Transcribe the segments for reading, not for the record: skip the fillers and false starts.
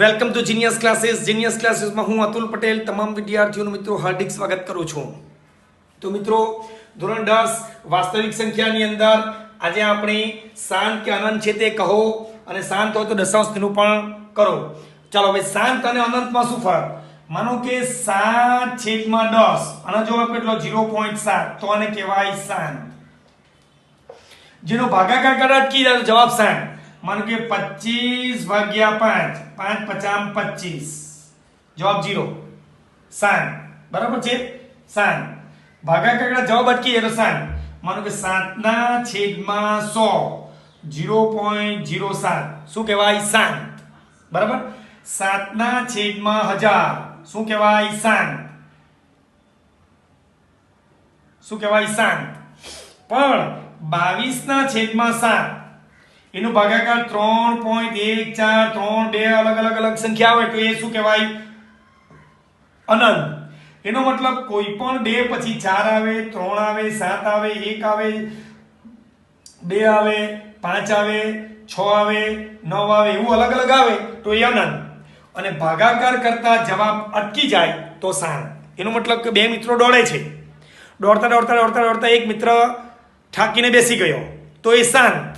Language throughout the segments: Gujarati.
Welcome to genius classes. Genius ક્લાસીસમાં હું અતુલ પટેલ તમામ વિદ્યાર્થીઓનું મિત્રો હાર્દિક સ્વાગત કરું છું. તો મિત્રો ધોરણ 10 વાસ્તવિક સંખ્યાની અંદર આજે આપણે શાંત કે અનંત છે તે કહો અને શાંત હોય તો દશાંશ નિરૂપણ કરો. ચાલો હવે શાંત અને અનંતમાં શું ફરક? માનો કે 7/10 આનો જવાબ કેટલો 0.7 તો આને કહેવાય શાંત. જેનો ભાગાકાર કરે તો જવાબ શાંત. मानो के 25/5 5 50 25 जवाब 0 शांत बराबर छे. शांत भागाकार जवाब अटकी जाए तो शांत. मानो के 7/100 0.07 शू कहवाय शांत बराबर. 7/1000 शू कहवाय शांत. शू कहवाय शांत. पण 22/7 એનો ભાગાકાર 3.1432 अलग अलग સંખ્યા આવે તો એ શું કહેવાય? અનંત. એનો મતલબ કોઈ પણ બે પછી 4 આવે, 3 આવે, 7 આવે, 1 આવે, 2 આવે, 5 આવે, 6 આવે, 9 આવે, એવું અલગ આવે તો એ અનંત. અને ભાગાકાર કરતા જવાબ અટકી જાય તો શાંત. એનો મતલબ કે બે મિત્રો દોડે છે, દોડતા એક મિત્ર થાકીને બેસી ગયો તો એ શાંત.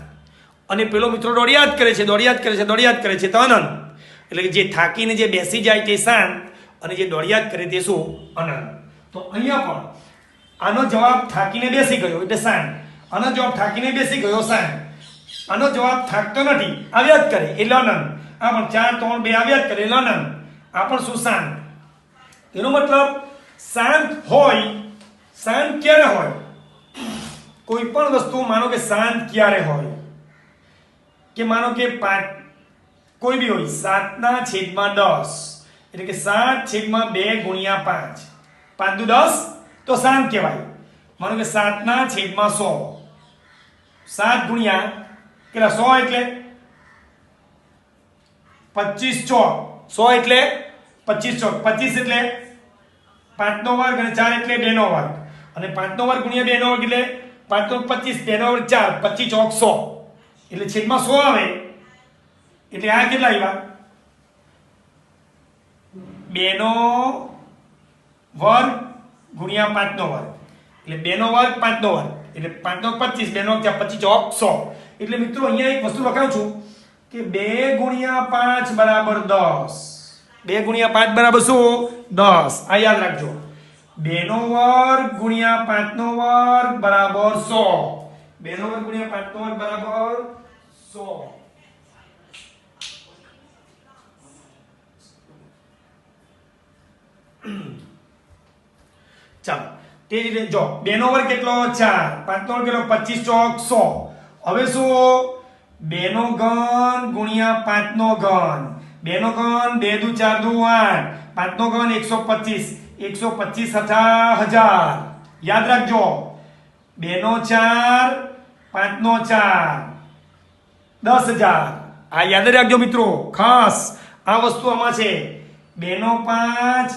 અને પેલો મિત્રો દોડિયાત કરે છે તો અનંત. એટલે કે જે થાકીને જે બેસી જાય તે શાંત અને જે દોડિયાત કરે તે શું? અનંત. તો અહીંયા પણ આનો જવાબ થાકીને બેસી ગયો એટલે શાંત, આનો જવાબ થાકીને બેસી ગયો શાંત, આનો જવાબ થાકતો નથી આવ્યા જ કરે એટલે અનંત. આ પણ 4 3 2 આવ્યા જ કરે એટલે અનંત. આ પણ શું? શાંત. એનો મતલબ શાંત હોય. શાંત ક્યારે હોય? કોઈ પણ વસ્તુ માનો કે શાંત ક્યારે હોય કે માનો કે 5 કોઈ બી હોય 7/10 એટલે કે 7/2 ગુણ્યા 5 5 દુ 10 તો શાંત કહેવાય. માનો કે 7/100 7 ગુણ્યા કેટલા 100 એટલે 25 ચોક 100 એટલે 25 ચોક 25 એટલે 5 નો વર્ગ અને 4 એટલે 2 નો વર્ગ અને 5 નો વર્ગ ગુણ્યા 2 નો વર્ગ એટલે 5 નો 25 2 નો વર્ગ 4 25 ચોક 100 એટલે છેદમાં 100 આવે એટલે આ કેટલા આવ્યા? 2 નો વર્ગ ગુણ્યા 5 નો વર્ગ એટલે 2 નો વર્ગ 5 નો વર્ગ એટલે 5 નો 25 2 નો 25 ચોક 100. એટલે મિત્રો અહીંયા એક વસ્તુ લખાવું છું કે 2 ગુણ્યા 5 બરાબર 10. 2 ગુણ્યા 5 બરાબર શું? 10. આ યાદ રાખજો. 2 નો વર્ગ ગુણ્યા 5 નો વર્ગ બરાબર 100. 2 નો વર્ગ ગુણ્યા 5 નો વર્ગ બરાબર 100. ચાલો તે જ રીતે જો 2 નો વર્ગ કેટલો 4, 5 નો વર્ગ કેટલો 25 ચોક 100. હવે શું? 2 નો ઘન ગુણ્યા 5 નો ઘન. 2 નો ઘન 2 દુ 4 દુ 8, 5 નો ઘન 125 1000. યાદ રાખજો 2 નો 4 5 નો 4 10,000. આ યાદ રાખજો મિત્રો ખાસ આ વસ્તુ આમાં છે. 2 નો 5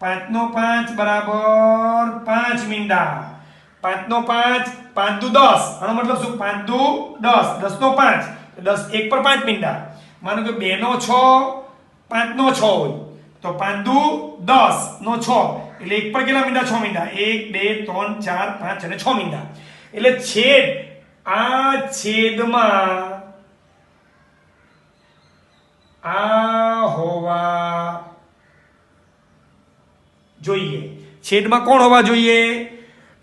5 નો 5 બરાબર 5 મીંડા. 5 નો 5 5 દુ 10 આનો મતલબ શું? 5 દુ 10 10 નો 5 10 1 પર 5 મીંડા. માનો કે 2 નો 6 5 નો 6 હોય તો 5 દુ 10 નો 6 એટલે 1 પર કેટલા મીંડા? 6 મીંડા. 1 2 3 4 5 અને 6 મીંડા. એટલે છેદ આ છેદમાં આ હોવા જોઈએ. છેદમાં કોણ હોવા જોઈએ?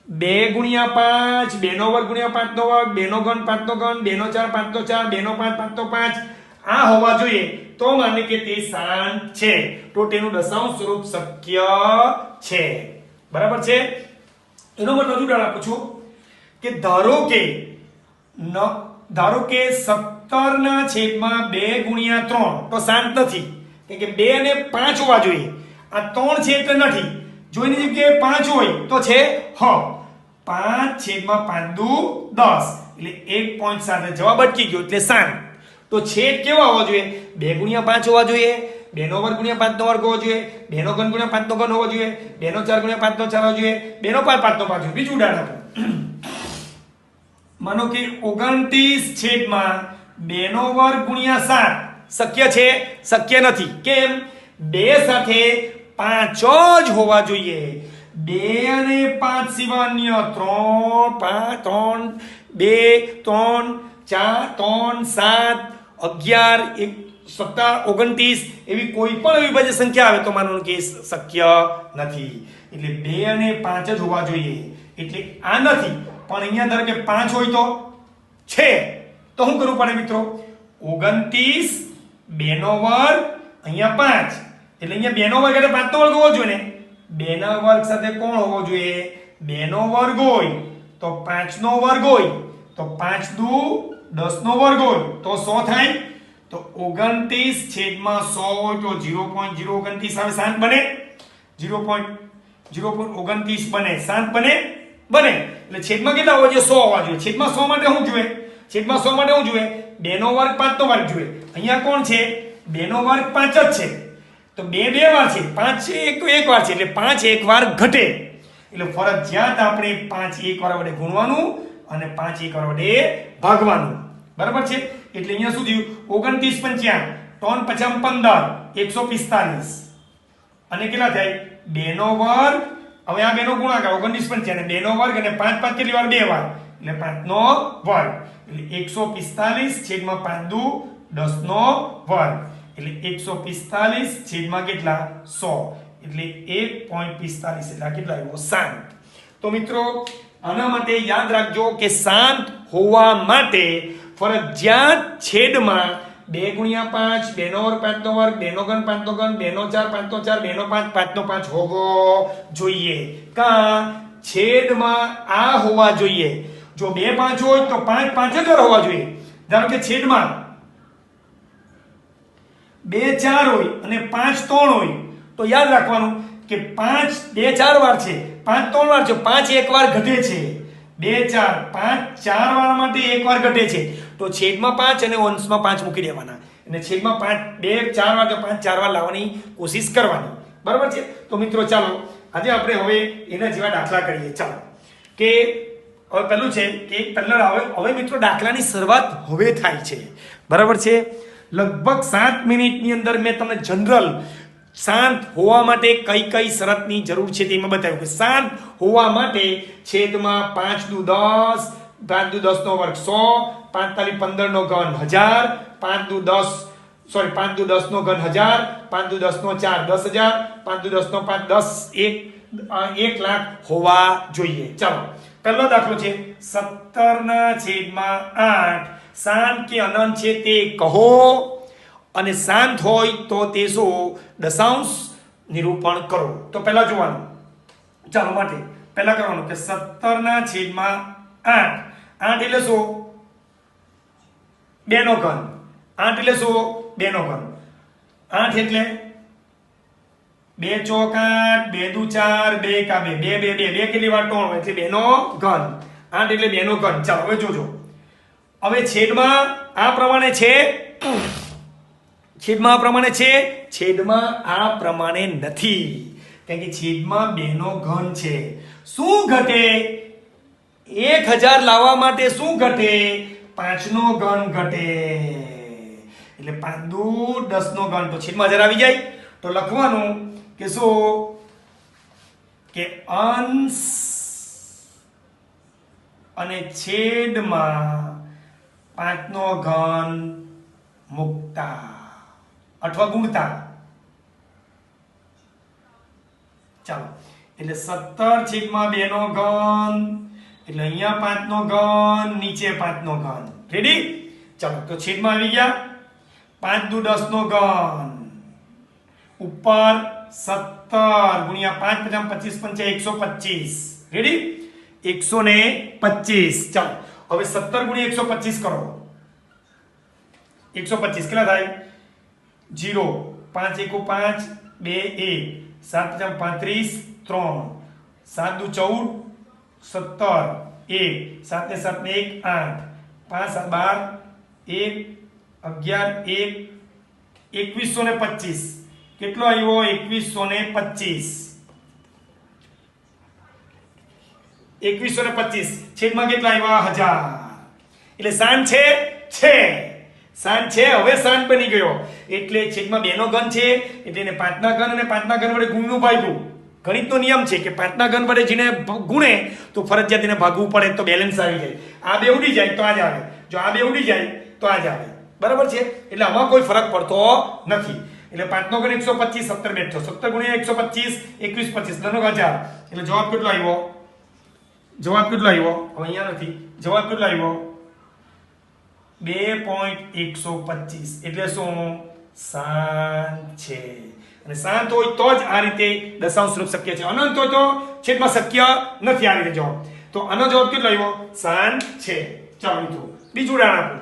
2 ગુણ્યા 5 2 નો વર્ગ ગુણ્યા 5 નો વર્ગ 2 નો ઘન 5 નો ઘન 2 નો 4 5 નો 4 2 નો 5 5 નો 5 આ હોવા જોઈએ તો માને કે તે શાંત છે, તો તેનું દશાંશ સ્વરૂપ શક્ય છે. બરાબર છે. એનો મતલબ શું આપું છું કે ધારો કે 17/2 ગુણ્યા 3 તો શાંત નથી કેમ કે 2 અને 5 હોવા જોઈએ. આ 3 છે એટલે નથી. જોઈની જગ્યાએ 5 હોય તો છે 5/5 દુ 10 એટલે 1.7 જવાબ અટકી ગયો એટલે શાંત. તો છેદ કેવા હોવા જોઈએ? 2 ગુણ્યા 5 હોવા જોઈએ, 2 નો વર્ગ ગુણ્યા 5 નો વર્ગ હોવો જોઈએ, 2 નો ઘન ગુણ્યા 5 નો ઘન હોવો જોઈએ, 2 નો 4 ગુણ્યા 5 નો 4 હોવો જોઈએ, 2 નો 5 5 નો 5 જોઈએ. બીજું ઉદાહરણ આપો. માનો કે 29/2 નો વર્ગ ગુણ્યા 7 શક્ય છે? શક્ય નથી. કેમ? 2 સાથે 5 જ હોવા જોઈએ. 2 અને 5 સિવાય અન્ય 3 5 3 2 3 4 3 7 11 17 29 એવી કોઈ પણ અવિભાજ્ય સંખ્યા આવે તો માનવાનું કે શક્ય નથી. એટલે 2 અને 5 જ હોવા જોઈએ. એટલે આ નથી, પણ અહીંયા ધારો કે 5 હોય તો છે, તો શું કરવું પડે મિત્રો? 29 2 નો વર્ગ અહીંયા 5 એટલે અહીંયા 2 નો વર્ગ એટલે 5 નો વર્ગ હોવો જોઈએ ને. 2 ના વર્ગ સાથે કોણ હોવો જોઈએ? 2 નો વર્ગ હોય તો 5 નો વર્ગ હોય તો 5 દુ 10 નો વર્ગ હોય તો 100 થાય. તો 29 છેદમાં 100 હોય તો 0.029 આવે. શાંત બને? 0.029 બને. શાંત બને? બને. એટલે છેદમાં કેટલા હોવા જોઈએ? 100 હોવા જોઈએ. છેદમાં 100 માટે શું જોઈએ? છેદમાં 100 માટે શું જોઈએ? 2 નો વર્ગ 5 નો વર્ગ જોઈએ. અહીંયા કોણ છે? 2 નો વર્ગ 5 જ છે, તો 2 2 વાર છે, 5 એક વાર છે, એટલે 5 એક વાર ઘટે. એટલે ફરજિયાત આપણે 5 એક વાર વડે ગુણવાનું અને 5 એક વાર વડે ભાગવાનું. બરાબર છે? એટલે અહીંયા શું થયું? 29 5 3 5 15 145 અને કેટલા થાય? 2 નો વર્ગ. હવે આ 2 નો ગુણાકાર 29 5 અને 2 નો વર્ગ અને 5 5 કેટલી વાર? 2 વાર, એટલે 5 નો વર્ગ એટલે 145 છેદમાં 5 દુ 10 નો વર્ગ એટલે 145 છેદમાં કેટલા? 100 એટલે 1.45 એટલે આ કેટલા આવ્યો? 7. તો મિત્રો આના માટે યાદ રાખજો કે શાંત હોવા માટે ફરજિયાત છેદમાં 2 ગુણ્યા 5 2 નો વર્ગ 5 નો વર્ગ 2 નો ઘન 5 નો ઘન 2 નો 4 5 નો 4 2 નો 5 5 નો 5 હોવો જોઈએ. કા છેદમાં આ હોવા જોઈએ. જો 2 5 હોય તો 5 5 જ હોવા જોઈએ. ધારો કે છેદમાં 2 4 હોય અને 5 3 હોય તો યાદ રાખવાનું કે 5 2 4 વાર છે, 5 3 વાર છે, 5 એક વાર ઘટે છે. 2 4 5 4 વાર માટે એક વાર ઘટે છે, તો છેદમાં 5 અને અંશમાં 5 મૂકી દેવાના અને છેદમાં 5 2 4 વાર તો 5 4 વાર લાવવાની કોશિશ કરવાની. બરાબર છે? તો મિત્રો ચાલો આજે આપણે હવે એના જેવા દાખલા કરીએ. ચાલો કે હવે પહેલું છે કે પહેલા હવે મિત્રો દાખલાની શરૂઆત હવે થાય છે. બરાબર છે? લગભગ 7 મિનિટની અંદર મેં તમને જનરલ શાંત હોવા માટે કઈ કઈ શરતની જરૂર છે તે મેં બતાવ્યું કે શાંત હોવા માટે છેદમાં 5 દુ 10 5 દુ 10 નો વર્ગ 100 5 તાલી 15 નો ઘન 1000 5 દુ 10 5 દુ 10 નો ઘન 1000 5 દુ 10 નો 4 10000 5 દુ 10 નો 5 10 1 લાખ હોવા જોઈએ. ચાલો પહેલો દાખલો છે 17/8 શાંત કે અનંત છે તે કહો અને શાંત હોય તો તે શું? દશાંશ નિરૂપણ કરો. તો પહેલા જોવાનું. ચાલો માટે પહેલા કરવાનું કે 17/8 8 એટલે શું? 2 નો ઘન. 8 એટલે શું? 2 નો ઘન. 8 એટલે 2 ચોક 8 2 દુ 4 2 કા 2 2 2 2 કેટલી વાર? 3 એટલે 2 નો ઘન. 8 એટલે 2 નો ઘન. ચાલો હવે જોજો. હવે છેદમાં આ પ્રમાણે છે, છેદમાં આ પ્રમાણે છે, છેદમાં આ પ્રમાણે નથી, કારણ કે છેદમાં 2 નો ઘન છે. શું ઘટે? 1000 લાવવા માટે શું ઘટે? 5 નો ઘન ઘટે. એટલે 5 દુ 10 નો ઘન, તો છેદમાં 1000 આવી જાય. તો લખવાનું કે શું? કે અંશ અને છેદમાં 5 નો ઘન મુકતા અથવા ગુણતા. ચાલો એટલે 17/2 નો ઘન એટલે અહીંયા 5 નો ઘન નીચે 5 નો ઘન. રેડી? ચાલો તો છેદમાં આવી ગયા 5 દુ 10 નો ઘન ઉપર 17 ગુણ્યા 5 × 25 = 125. રેડી? 125. ચાલો હવે 17 × 125 કરો. 125 કેટલા થાય? 0 5 1 5 2 1 7 × 35 3 7 દુ 14 17 1 7 ને 7 ને 1 8 5 7 12 1 11 1 2125. કેટલો આવ્યો? 2125. 2125 છેદમાં કેટલા આવ્યા? 1000. એટલે શાંત છે? છે. સાત છે, હવે સાત બની ગયો એટલે છેદમાં 2 નો ઘન છે એટલે એને 5 ના ઘન અને 5 ના ઘન વડે ગુણનું ભાગ્યું. ગણિતનો નિયમ છે કે 5 ના ઘન વડે જેને ગુણે તો ફરજિયાત એને ભાગવું પડે તો બેલેન્સ આવી જાય. આ બે ઉડી જાય તો આ જ આવે, જો આ બે ઉડી જાય તો આ જ આવે. બરાબર છે, એટલે આમાં કોઈ ફરક પડતો નથી. એટલે 5 નો ઘન 125, 17 બેઠો, 17 ગુણ્યા 125, 21 25 10 નો ઘાત 4 એટલે જવાબ કેટલો આવ્યો? જવાબ કેટલો આવ્યો? હવે અહીંયા નથી. જવાબ કેટલો આવ્યો? 2.125 એટલે શું? 7 છે. અને 7 હોય તો જ આ રીતે દશાંશ રૂપ શક્ય છે. અનંત હોય તો છેદમાં શક્ય નથી આ રીતે જવાબ. તો આનો જવાબ કેટલો આવ્યો? 7 છે. ચાલો મિત્રો બીજું ઉદાહરણ આપો.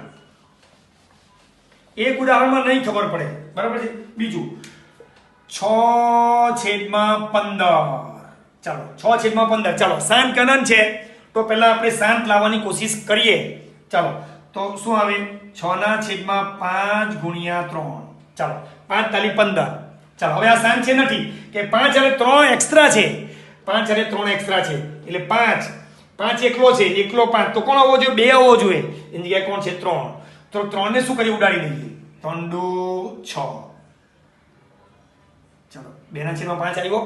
એક ઉદાહરણમાં નહીં ખબર પડે, બરાબર છે. બીજું 6/15. ચાલો 6/15. ચાલો શાંત અનંત છે તો પહેલા આપણે શાંત લાવવાની કોશિશ કરીએ. ચાલો તો શું આવે? 6/5 ગુણ્યા 3. ચાલો 5 તાલી 15. ચાલો હવે આ શાંત છે નથી કે 5 અને 3 એક્સ્ટ્રા છે. 5 અને 3 એક્સ્ટ્રા છે એટલે 5 એકલો છે, એકલો 5 તો કોણ આવવો જોઈએ? 2 આવવો જોઈએ. એની જગ્યાએ કોણ છે? 3. તો 3 ને શું કરી ઉડાડી દઈએ? 3 દુ 6. ચાલો 2/5 આવ્યો.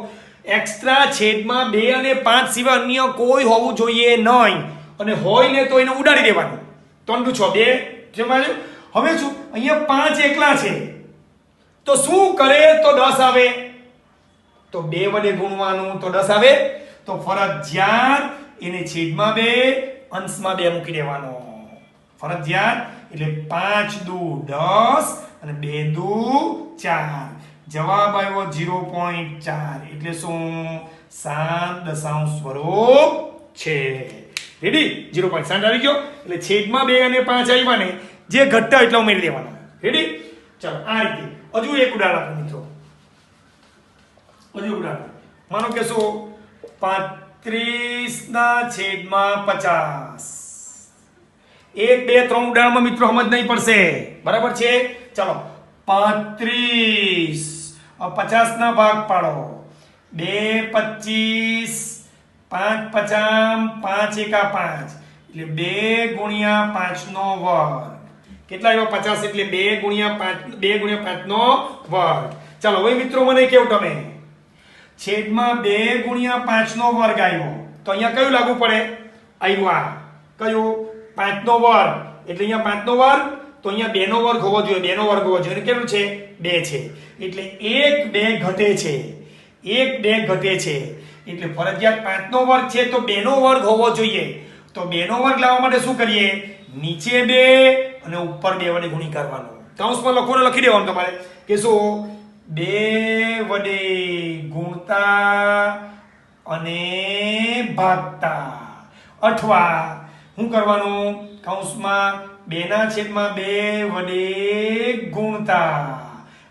એક્સ્ટ્રા છેદમાં 2 અને 5 સિવાય અન્ય કોઈ હોવું જોઈએ નહીં, અને હોય ને તો એને ઉડાડી દેવાનું. 3 દુ 6 2 જેમાં. હવે શું અહીંયા 5 એકલા છે તો શું કરે તો 10 આવે? તો 2 વડે ગુણવાનું તો 10 આવે. તો ફરજિયાત એને છેદમાં 2 અંશમાં 2 મૂકી દેવાનો. ફરજિયાત એટલે 5 દુ 10 અને 2 દુ 4. જવાબ આવ્યો 0.4 એટલે શું? 7 દશાંશ સ્વરૂપ છે. રેડી? 0.7 આવી ગયો એટલે છેદમાં 2 અને 5 આવ્યા ને જે ઘટતા એટલા ઉમેરી દેવાના. રેડી? ચાલો આ રીતે હજુ એક ઉદાહરણ આપો મિત્રો. હજુ ઉદાહરણ માનો કે શું? 35/50. 1 2 3 ઉદાહરણમાં મિત્રો સમજ નહીં પડશે, બરાબર છે. ચાલો 35 50 ના ભાગ પાડો. 2 25 5 50 5 એકા 5 એટલે 2 ગુણ્યા 5 નો વર્ગ. કેટલા આવ્યો? 50 એટલે 2 ગુણ્યા 5 નો વર્ગ. ચાલો હવે મિત્રો મને કેવું તમે છેદમાં 2 ગુણ્યા 5 નો વર્ગ આવ્યો તો અહીંયા કયું લાગુ પડે? આવ્યું આ કયું? 5 નો વર્ગ એટલે અહીંયા 5 નો વર્ગ તો અહીંયા 2 નો વર્ગ હોવો જોઈએ. 2 નો વર્ગ હોવો જોઈએ. કેટલું છે? 2 છે. એટલે 1 2 ઘટે છે. 1 2 ઘટે છે એટલે ફરજિયાત 5 નો વર્ગ છે તો 2 નો વર્ગ હોવો જોઈએ. તો 2 નો વર્ગ લાવવા માટે શું કરીએ? નીચે 2 અને ઉપર 2 વડે ગુણી કરવાનું. કૌંસમાં લખી દેવાનું તમારે કે શું? 2 વડે ગુણતા અને ભાગતા, અથવા શું કરવાનું? કૌંસમાં 2/2 વડે ગુણતા.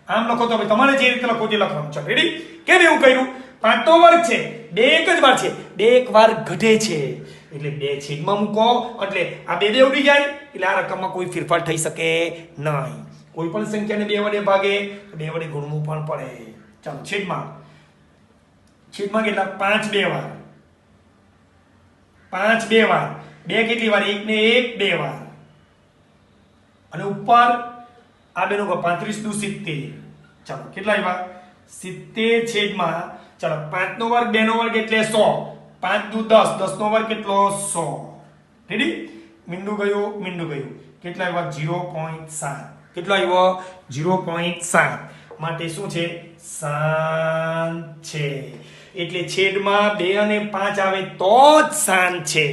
આમ લખો તો તમારે જે રીતે લખો તે લખવાનું છે. રેડી? કેમ એવું કર્યું? 5 નો વર્ગ છે, 2 એક જ વાર છે, 2 એક વાર ઘટે છે એટલે 2 છેદમાં મૂકો એટલે આ 2 ઉડી જાય એટલે આ રકમમાં કોઈ ફેરફાર થઈ શકે નહીં. કોઈ પણ સંખ્યાને 2 વડે ભાગે તો 2 વડે ગુણવું પણ પડે. ચાલો છેદમાં કેટલા? 5 2 વાર. 5 2 વાર. 2 કેટલી વાર? 1 ને 1 2 વાર. અને ઉપર આ બેનો 35 દુ 70. ચાલો કેટલા આવ્યા? 70 છેદમાં. ચાલો 5 નો વર્ગ 2 નો વર્ગ એટલે 100. 5 દુ 10, 10 નો વર્ગ કેટલો? 100. રેડી? મીંડું ગયું. કેટલા આવ્યા? 0.7. કેટલો આવ્યો? 0.7. માટે શું છે? 7 છે. એટલે છેદમાં 2 અને 5 આવે તો જ 7 છે.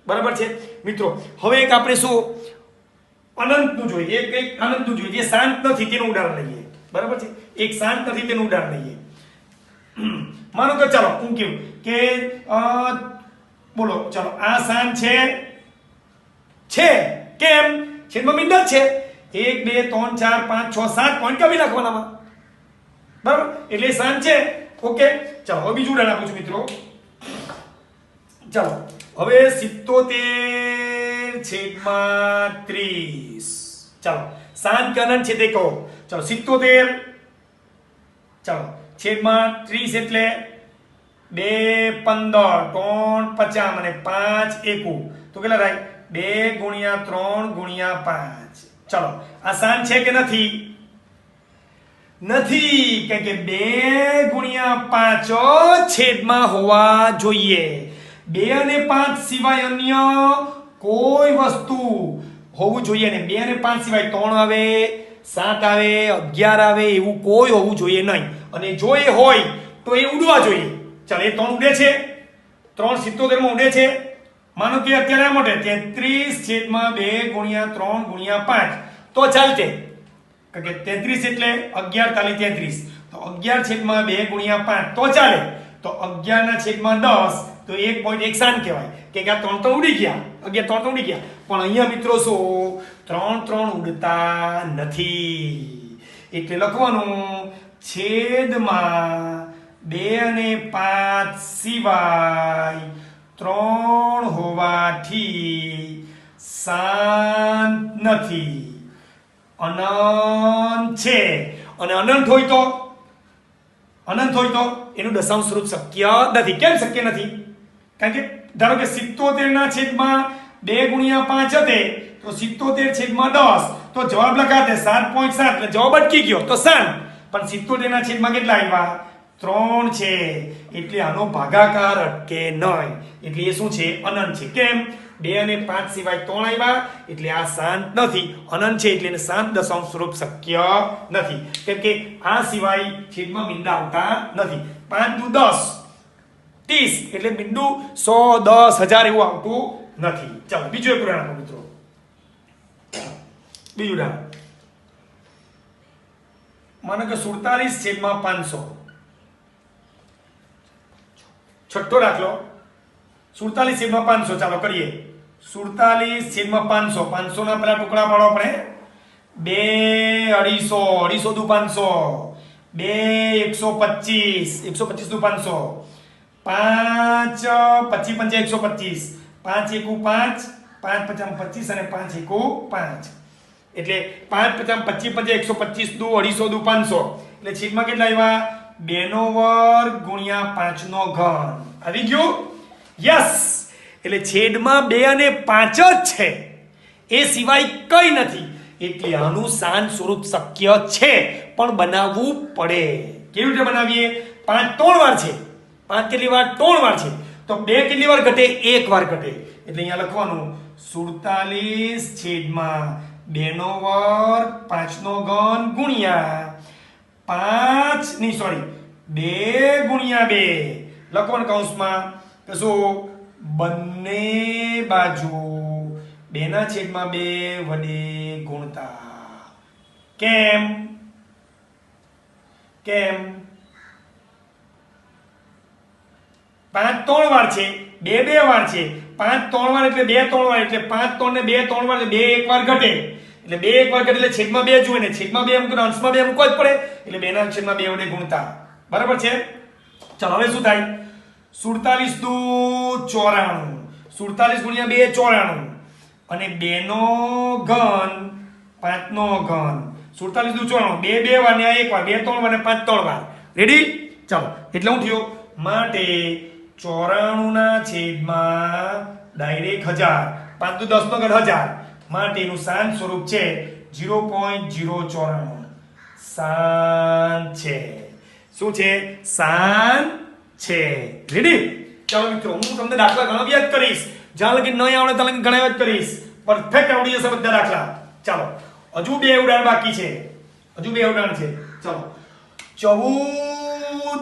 બરાબર છે મિત્રો? હવે એક આપણે શું અનંતનું જોઈએ, એક અનંતનું જોઈએ જે શાંત નથી તેનું ઉદાહરણ લઈએ. બરાબર છે? એક શાંત નથી તેનું ઉદાહરણ લઈએ. માનો કે ચાલો હું કેવું કે બોલો ચાલો આ શાંત છે કેમ? છેદમાં મીંડા છે. 1 2 3 4 5 6 7 પોઈન્ટ કાપી નાખવાના. બરાબર? એટલે શાંત છે. ઓકે ચાલો હવે બીજું ઉદાહરણ આપું છું મિત્રો. ચાલો હવે 77/30. ચાલો શાંત કે અનંત છે તે કહો. ચાલો 77 ચાલો છેદમાં 30 એટલે 2 15 3 50 અને 5 1 તો કેટલા થાય? 2 ગુણ્યા 3 ગુણ્યા 5. ચલો આ શાંત છે કે નથી? નથી, કારણ કે 2 ગુણ્યા 5 છેદમાં હોવા જોઈએ. 2 અને 5 સિવાય અન્ય કોઈ વસ્તુ હોવું જોઈએ ને. 2 અને 5 સિવાય 3 આવે, 7 આવે, 11 આવે, એવું કોઈ હોવું જોઈએ નહીં. અને જો એ હોય તો એ ઉડવા જોઈએ. ચાલ એ 3 ઉડે છે, 3 77 માં ઉડે છે. માનો કે અત્યારે આ માટે 33 છેદમાં 2 ગુણ્યા 3 ગુણ્યા 5 તો ચાલતે. કારણ કે 33 એટલે 11 તાલી 33, તો 11 છેદમાં 2 ગુણ્યા 5 તો ચાલે. તો 11 ના છેદમાં 10 તો 1.1 શાન કહેવાય. કે આ 3 તો ઉડી ગયા, 11 3 તો ઉડી ગયા. પણ અહીંયા મિત્રો શું 3 ઉડતા નથી. એટલે લખવાનું છેદમાં 2 અને 5 સિવાય 3 હોવાથી શાંત નથી, અનંત છે. અને અનંત હોય તો એનું દશાંશ સ્વરૂપ શક્ય નથી. કેમ શક્ય નથી? કારણ કે ધારો કે 77 ના છેદમાં 2 ગુણ્યા 5 હતે તો 77 છેદમાં 10 તો જવાબ લખાતે 7.7 એટલે જવાબ અટકી ગયો તો શાંત. પણ 77 ના છેદમાં કેટલા આવ્યા? 3 છે. એટલે આનો ભાગાકાર અટકે નહીં. એટલે એ શું છે? અનંત છે. કેમ? 2 અને 5 સિવાય 3 આવ્યા એટલે આ શાંત નથી, અનંત છે. એટલે એને શાંત દશાંશ સ્વરૂપ શક્ય નથી. કેમ કે આ સિવાય છેદમાં બિંદુ આવતા નથી. 5 દુ 10 30 એટલે બિંદુ 100 10 1000 એવું આવતું નથી. ચાલો બીજું એક ઉદાહરણ આપો મિત્રો. બીજું ઉદાહરણ માનો કે 47 છેદમાં 500. છઠ્ઠો દાખલો 47 છેદમાં 500. ચાલો કરીએ. 47 છેદમાં 500. 500 ના પેલા ટુકડા પાડો આપણે. 2 250 250 દુ 500, 2 125 125 દુ 500, 5 25 5 125, 5 એકુ 5, 5 પચામ 25 અને 5 એકુ 5. એટલે 5 પચામ 25 125 દુ 250 દુ 500 એટલે છેદમાં કેટલા આવ્યા? 2 નો વર્ગ ગુણ્યા 5 નો ઘન. આવી ગયું? યસ. એટલે છેદમાં 2 અને 5 જ છે, એ સિવાય કઈ નથી. એટલે આનું શાંત સ્વરૂપ શક્ય છે પણ બનાવવું પડે. કેવી રીતે બનાવીએ? 5 3 વાર છે. 5 કેટલી વાર? 3 વાર છે. તો 2 કેટલી વાર ઘટે? 1 વાર ઘટે. એટલે અહીંયા લખવાનું 47 છેદમાં 2 નો વર્ગ 5 નો ઘન ગુણ્યા 5 ની સોરી 2 ગુણ્યા 2 લખવાનું કૌંસમાં કે શું? બંને બાજુ 2 ના છેદમાં 2 વડે ગુણતા. કેમ? 5 3 વાર છે, 2 2 વાર છે. 5 3 વાર એટલે 2 3 વાર એટલે 5 3 ને 2 3 વાર એટલે 2 1 વાર ઘટે. એટલે 2 1 વાર ઘટે એટલે છેદમાં 2 જોઈએ ને. છેદમાં 2 મૂકો અંશમાં 2 મૂકવા જ પડે. એટલે 2 ના છેદમાં 2 વડે ગુણતા. બરાબર છે? ચાલો હવે શું થાય? 47 દુ 94, 47 ગુણ્યા 2 94 અને 2 નો ઘન 5 નો ઘન. 47 દુ 94 2 2 વાર ને 1 વાર, 2 3 વાર ને 5 3 વાર. રેડી? ચાલો એટલે હું થયો માટે 94 ના છેદમાં ડાયરેક્ટ 1000, 5 દુ 10 નો ઘન 1000 માટે એનું શાંત સ્વરૂપ છે 0.094. શાંત છે. શું છે? શાંત છે. રેડી? ચાલો મિત્રો હું તમને દાખલા ઘણા યાદ કરીશ. જ્યાં લગી નહીં આવડે ત્યાં લગી ઘણા યાદ કરીશ. પરફેક્ટ આવડી જશે બધા દાખલા. ચાલો હજુ 2 ઉદાહરણ બાકી છે. હજુ 2 ઉદાહરણ છે. ચાલો 14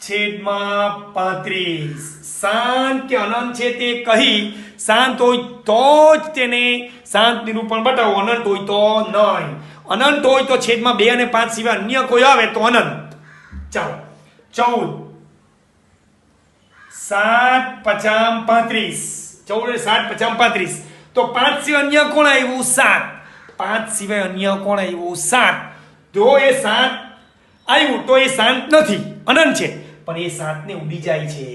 છેદમાં 35. શાંત કે અનંત છે તે કહી શાંત હોય તો જ તેને શાંત નિરૂપણ બતાવો, અનંત હોય તો નહીં. અનંત હોય તો છેદમાં 2 અને 5 સિવાય અન્ય કોઈ આવે તો અનંત. ચાલો 14 7 પચામ 35. 14 7 પચામ 35 તો 5 સિવાય અન્ય કોણ આવ્યું? 7. 5 સિવાય અન્ય કોણ આવ્યું? 7. જો એ 7 આવ્યું તો એ શાંત નથી, અનંત છે. પણ એ 7 ને ઉડી જાય છે,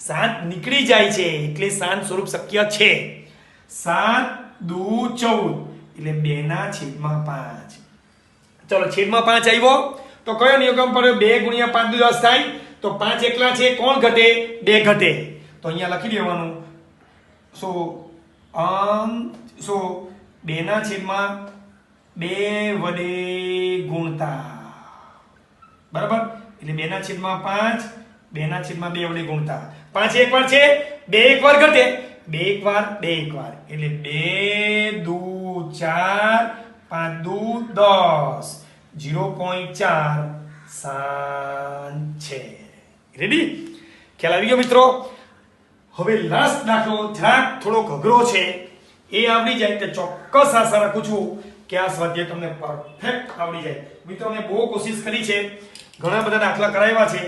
7 નીકળી જાય છે એટલે શાંત સ્વરૂપ શક્ય છે. 7 દુ 14 એટલે 2 ના છેદમાં 5. ચલો છેદમાં 5 આવ્યો તો કયો નિયમ પડ્યો? 2 ગુણ્યા 5 દુ 10 થાય. તો 5 એકલા છે, કોણ ઘટે? 2 ઘટે. તો અહીંયા લખી દેવાનું 2/2 વડે ગુણતા, બરાબર, એટલે 2/5 2/2 વડે ગુણતા. 5 એક વાર છે, 2 એક વાર ઘટે, 2 એક વાર 2 એક વાર, એટલે 2 દુ 4 5 દુ 10, 0.4 સાન છે. રેડી? ખ્યાલ આવી ગયો મિત્રો? હવે લાસ્ટ દાખલો જરાક થોડોક અઘરો છે, એ આવડી જાય તો ચોક્કસ આશા રાખું છું કે આ સ્વાધ્યાય તમને પરફેક્ટ આવડી જાય. મિત્રો મેં બહુ કોશિશ કરી છે, ઘણા બધા દાખલા કરાવ્યા છે.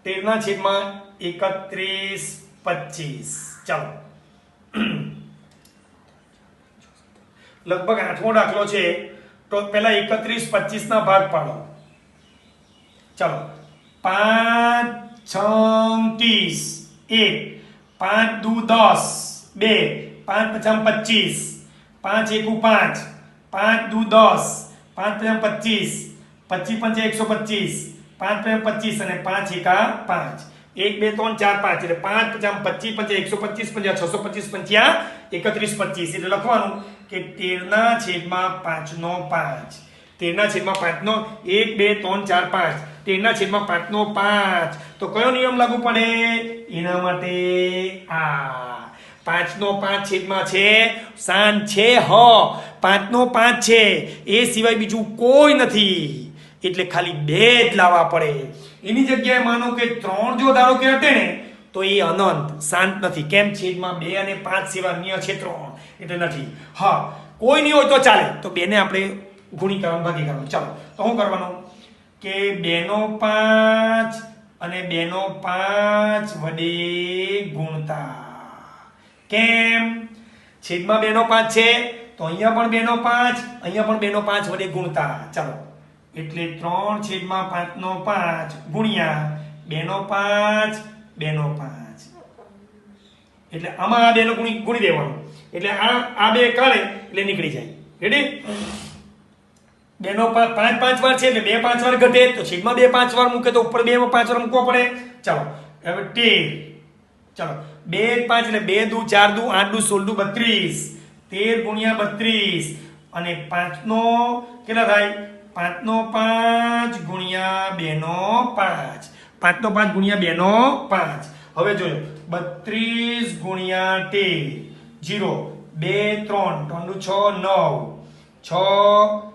13/31 ચાલો લગભગ 8મો દાખલો છે, તો પહેલા 31/25 ના ભાગ પાડો. ચાલો 5 6 30 1 5 દુ 10 2 5 5 25 5 1 5 5 દુ 10 5 5 25 25 5 125 5 5 25 અને 5 1 5 1 2 3 4 5 એટલે 5 5 25 125 50 625 50 31/25 એટલે લખવાનું કે 13/5 13/5 નો 1 2 3 4 5 13/5 નો 5 તો કયો નિયમ લાગુ પડે એના માટે? આ 5 નો 5 છેદમાં છે સાન છે, 5 નો 5 છે, એ સિવાય બીજું કોઈ નથી, એટલે ખાલી 2 જ લાવવા પડે. એની જગ્યાએ માનો કે 3 જો ધારો કે હટે ને તો એ અનંત શાંત નથી. કેમ? છેદમાં 2 અને 5 સિવાય અન્ય છે 3, એટલે નથી. હા, કોઈ નહીં હોય તો ચાલે, તો 2 ને આપણે ગુણી કરવાનું, ભાગી કરવાનું. ચાલો તો શું કરવાનું કે 2/5 અને 2/5 વડે ગુણતા. કેમ? છેદમાં 2/5 છે તો અહીંયા પણ 2/5, અહીંયા પણ 2/5 વડે ગુણતા. ચાલો એટલે 3/5 ગુણ્યા 2/5 2/5, એટલે આમાં આ 2 નો ગુણી દેવાનું, એટલે આ 2 કાઢે એટલે નીકળી જાય. રેડી? 2/5 5 વાર છે એટલે 2 5 વાર ઘટે, તો છેદમાં 2 5 વાર મૂકે તો ઉપર 2 5 વાર મૂકવો પડે. ચાલો હવે 13, ચાલો 2 5 એટલે 2 દુ 4 દુ 8 દુ 16 દુ 32, 13 ગુણ્યા 32 અને 5 નો કેટલા થાય? 5/5 ગુણ્યા 2/5, 5/5 ગુણ્યા 2/5. હવે જોયો 32 ગુણ્યા 13, 0 2 3 3 6 9 6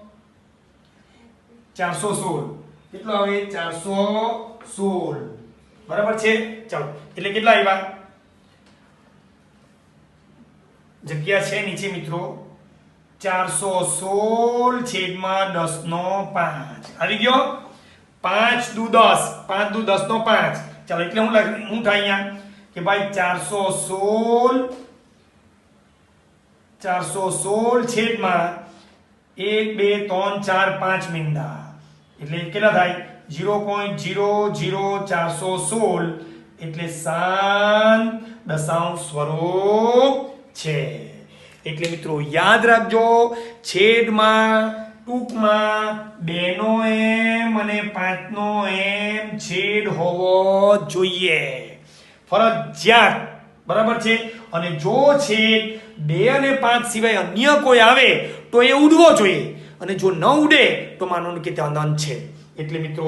416, કેટલો આવે? 416, બરાબર છે. ચાલો એટલે કેટલા આવ્યા? જગ્યા છે નીચે મિત્રો, 416 છેદમાં 10/5 આવી ગયો. 5 દુ 10, 5 દુ 10/5. ચાલો એટલે હું થાય અહીંયા કે ભાઈ 416 છેદમાં 1 2 3 4 5 મીંડા, એટલે કેટલા થાય? 0.00416, એટલે શાંત દશાંશ સ્વરૂપ છે. એટલે મિત્રો યાદ રાખજો, છેદમાં ટૂંકમાં 2 નો m અને 5 નો m છેદ હોવો જોઈએ, ફરજિયાત, બરાબર છે. અને જો છેદ 2 અને 5 સિવાય અન્ય કોઈ આવે તો એ ઉડવો જોઈએ, અને જો ન ઉડે તો માનો કે તે અનંત છે. એટલે મિત્રો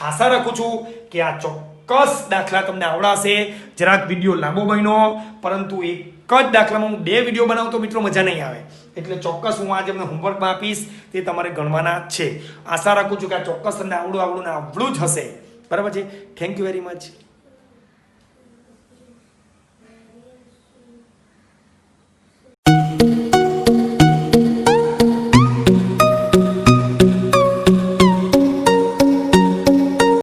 આશા રાખું છું કે આ ચોક્કસ દાખલા તમને આવડાશે. જરાક વિડીયો લાંબો બન્યો, પરંતુ એક જ દાખલામાં હું 2 વિડીયો બનાવું તો મિત્રો મજા નહીં આવે, એટલે ચોક્કસ હું આજે તમને હોમવર્કમાં આપીશ, તે તમારે ગણવાના છે. આશા રાખું છું કે આ ચોક્કસ તમને આવડું ને આવડું જ હશે. બરાબર છે. Thank you very much.